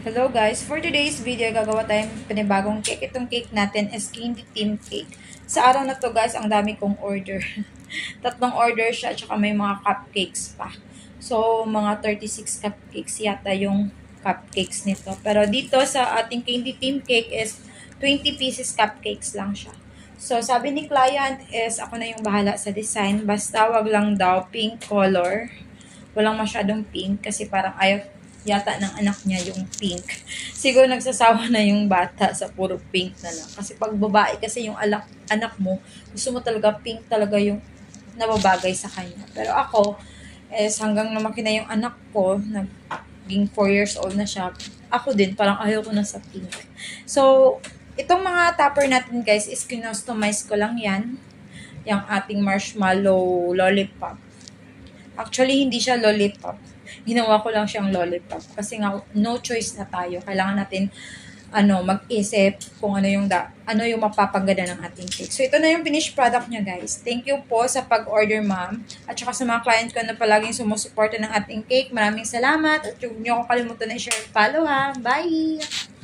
Hello guys! For today's video, gagawa tayong panibagong cake. Itong cake natin is candy theme cake. Sa araw na to guys, ang dami kong order. Tatlong order siya, at saka may mga cupcakes pa. So, mga 36 cupcakes yata yung cupcakes nito. Pero dito sa ating candy theme cake is 20 pieces cupcakes lang siya. So, sabi ni client is ako na yung bahala sa design. Basta wag lang daw pink color. Walang masyadong pink kasi parang ayaw yata ng anak niya yung pink. Siguro nagsasawa na yung bata sa puro pink na lang. Kasi pag babae kasi yung anak mo, gusto mo talaga pink talaga yung nababagay sa kanya. Pero ako, is hanggang lumaki na yung anak ko, naging 4 years old na siya, ako din, parang ayaw ko na sa pink. So, itong mga topper natin guys, is kinustomize ko lang yan. Yung ating marshmallow lollipop. Actually, hindi siya lollipop. Ginawa ko lang siyang lollipop. Kasi nga, no choice na tayo. Kailangan natin mag-isip kung ano yung mapapaganda ng ating cake. So, ito na yung finished product niya, guys. Thank you po sa pag-order, ma'am. At saka sa mga client ko na palaging sumusuporta ng ating cake. Maraming salamat. At huwag niyo ako kalimutan na i-share at follow, ha. Bye!